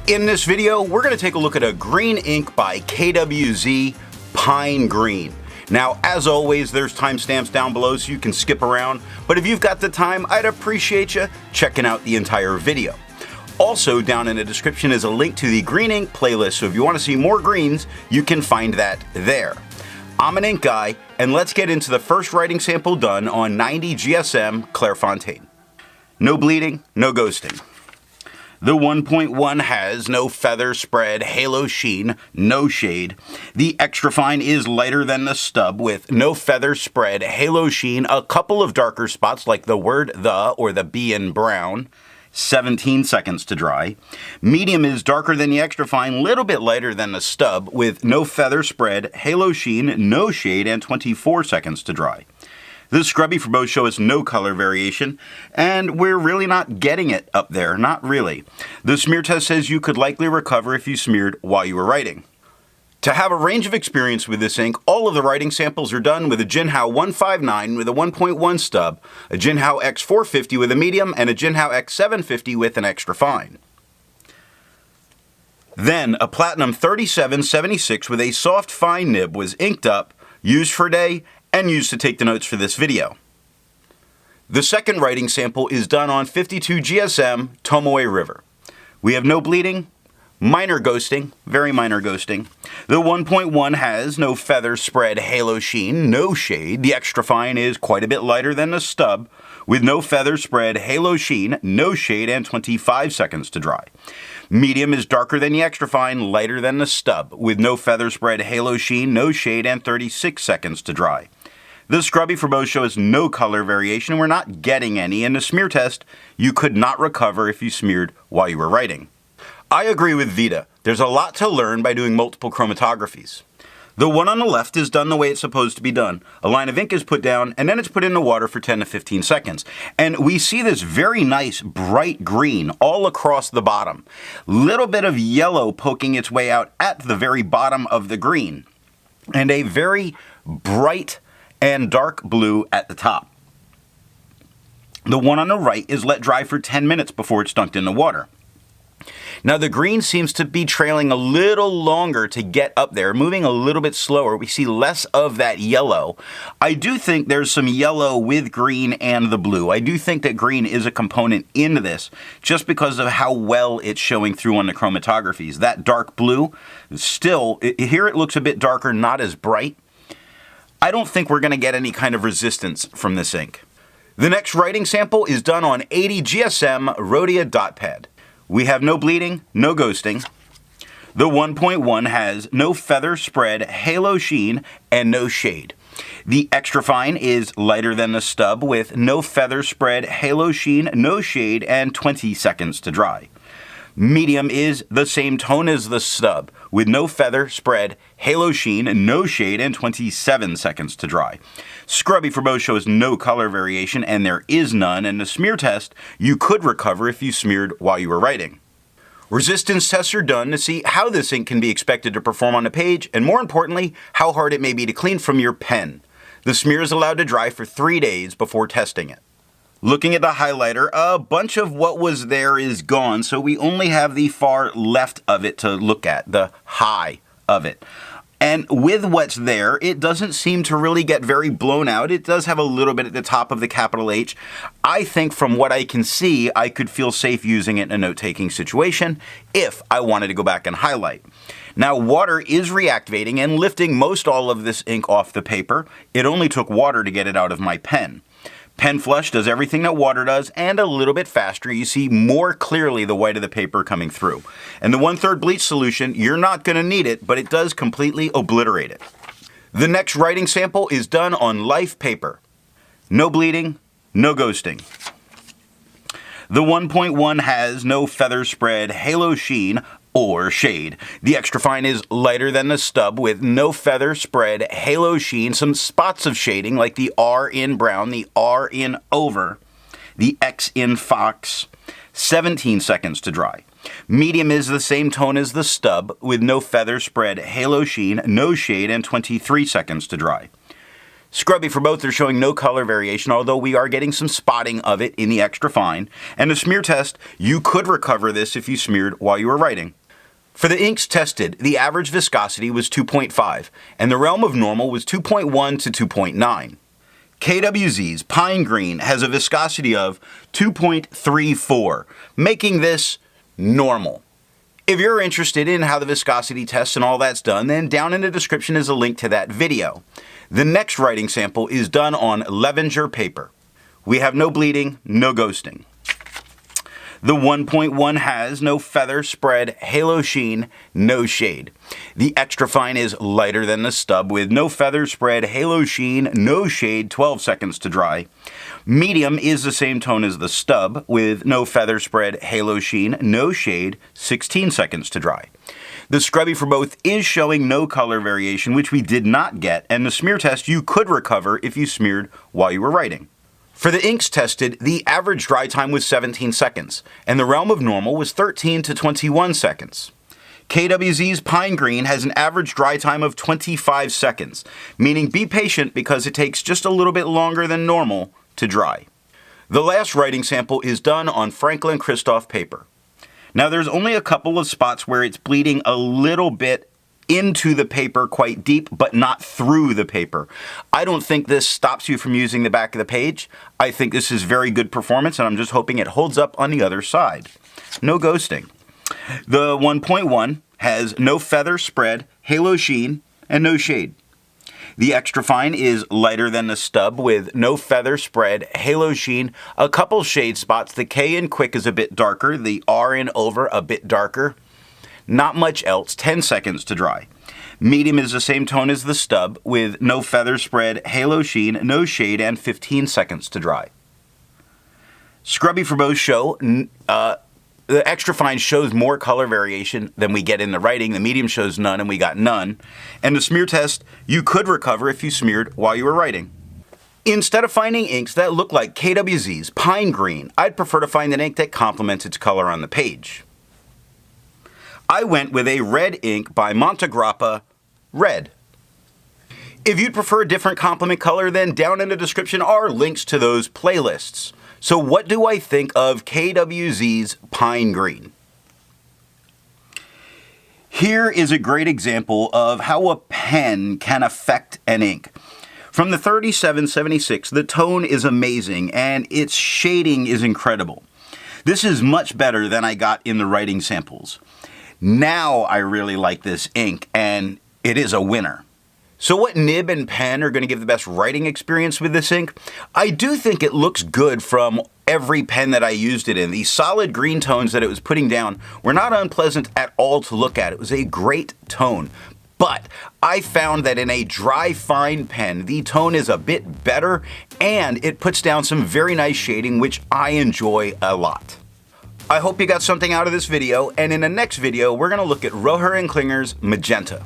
In this video, we're going to take a look at a green ink by KWZ Pine Green. Now, as always, there's timestamps down below so you can skip around, but if you've got the time, I'd appreciate you checking out the entire video. Also, down in the description is a link to the green ink playlist, so if you want to see more greens, you can find that there. I'm an ink guy, and let's get into the first writing sample done on 90 GSM Clairfontaine. No bleeding, no ghosting. The 1.1 has no feather spread, halo sheen, no shade. The extra fine is lighter than the stub with no feather spread, halo sheen, a couple of darker spots like the word the or the B in brown. 17 seconds to dry. Medium is darker than the extra fine, little bit lighter than the stub with no feather spread, halo sheen, no shade, and 24 seconds to dry. The scrubby for both show us no color variation, and we're really not getting it up there, not really. The smear test says you could likely recover if you smeared while you were writing. To have a range of experience with this ink, all of the writing samples are done with a Jinhao 159 with a 1.1 stub, a Jinhao X450 with a medium, and a Jinhao X750 with an extra fine. Then, a Platinum 3776 with a soft fine nib was inked up, used for a day, and used to take the notes for this video. The second writing sample is done on 52 GSM Tomoe River. We have no bleeding, minor ghosting, very minor ghosting. The 1.1 has no feather spread, halo sheen, no shade. The extra fine is quite a bit lighter than the stub, with no feather spread, halo sheen, no shade, and 25 seconds to dry. Medium is darker than the extra fine, lighter than the stub, with no feather spread, halo sheen, no shade, and 36 seconds to dry. The scrubby for both show us no color variation, and we're not getting any. In the smear test, you could not recover if you smeared while you were writing. I agree with Vita. There's a lot to learn by doing multiple chromatographies. The one on the left is done the way it's supposed to be done. A line of ink is put down, and then it's put in the water for 10 to 15 seconds. And we see this very nice bright green all across the bottom. Little bit of yellow poking its way out at the very bottom of the green. And a very bright and dark blue at the top. The one on the right is let dry for 10 minutes before it's dunked in the water. Now the green seems to be trailing a little longer to get up there, moving a little bit slower. We see less of that yellow. I do think there's some yellow with green and the blue. I do think that green is a component in this just because of how well it's showing through on the chromatographies. That dark blue, still, here it looks a bit darker, not as bright. I don't think we're going to get any kind of resistance from this ink. The next writing sample is done on 80 GSM Rhodia dot pad. We have no bleeding, no ghosting. The 1.1 has no feather spread, halo sheen, and no shade. The extra fine is lighter than the stub with no feather spread, halo sheen, no shade, and 20 seconds to dry. Medium is the same tone as the stub, with no feather spread, halo sheen, no shade, and 27 seconds to dry. Scrubby for both shows no color variation, and there is none, and the smear test you could recover if you smeared while you were writing. Resistance tests are done to see how this ink can be expected to perform on a page, and more importantly, how hard it may be to clean from your pen. The smear is allowed to dry for 3 days before testing it. Looking at the highlighter, a bunch of what was there is gone, so we only have the far left of it to look at, the high of it. And with what's there, it doesn't seem to really get very blown out. It does have a little bit at the top of the capital H. I think from what I can see, I could feel safe using it in a note-taking situation if I wanted to go back and highlight. Now, water is reactivating and lifting most all of this ink off the paper. It only took water to get it out of my pen. Pen flush does everything that water does and a little bit faster. You see more clearly the white of the paper coming through. And the 1/3 bleach solution, you're not going to need it, but it does completely obliterate it. The next writing sample is done on life paper. No bleeding, no ghosting. The 1.1 has no feather spread, halo sheen, or shade. The extra fine is lighter than the stub with no feather spread, halo sheen, some spots of shading like the R in brown, the R in over, the X in fox, 17 seconds to dry. Medium is the same tone as the stub with no feather spread, halo sheen, no shade, and 23 seconds to dry. Scrubby for both are showing no color variation, although we are getting some spotting of it in the extra fine. And the smear test, you could recover this if you smeared while you were writing. For the inks tested, the average viscosity was 2.5, and the realm of normal was 2.1 to 2.9. KWZ's Pine Green has a viscosity of 2.34, making this normal. If you're interested in how the viscosity tests and all that's done, then down in the description is a link to that video. The next writing sample is done on Levenger paper. We have no bleeding, no ghosting. The 1.1 has no feather, spread, halo sheen, no shade. The extra fine is lighter than the stub with no feather, spread, halo sheen, no shade, 12 seconds to dry. Medium is the same tone as the stub with no feather, spread, halo sheen, no shade, 16 seconds to dry. The scrubby for both is showing no color variation, which we did not get, and the smear test you could recover if you smeared while you were writing. For the inks tested, the average dry time was 17 seconds, and the realm of normal was 13 to 21 seconds. KWZ's Pine Green has an average dry time of 25 seconds, meaning be patient because it takes just a little bit longer than normal to dry. The last writing sample is done on Franklin Christoph paper. Now there's only a couple of spots where it's bleeding a little bit into the paper quite deep, but not through the paper. I don't think this stops you from using the back of the page. I think this is very good performance, and I'm just hoping it holds up on the other side. No ghosting. The 1.1 has no feather, spread, halo sheen, and no shade. The extra fine is lighter than the stub with no feather, spread, halo sheen, a couple shade spots. The K in quick is a bit darker, the R in over a bit darker. Not much else, 10 seconds to dry. Medium is the same tone as the stub with no feather, spread, halo sheen, no shade, and 15 seconds to dry. Scrubby for both show, the extra fine shows more color variation than we get in the writing. The medium shows none, and we got none. And the smear test, you could recover if you smeared while you were writing. Instead of finding inks that look like KWZ's Pine Green, I'd prefer to find an ink that complements its color on the page. I went with a red ink by Montegrappa Red. If you'd prefer a different complement color, then down in the description are links to those playlists. So what do I think of KWZ's Pine Green? Here is a great example of how a pen can affect an ink. From the 3776, the tone is amazing and its shading is incredible. This is much better than I got in the writing samples. Now I really like this ink, and it is a winner. So what nib and pen are going to give the best writing experience with this ink? I do think it looks good from every pen that I used it in. The solid green tones that it was putting down were not unpleasant at all to look at. It was a great tone. But I found that in a dry, fine pen, the tone is a bit better, and it puts down some very nice shading, which I enjoy a lot. I hope you got something out of this video, and in the next video, we're going to look at Roher and Klinger's Magenta.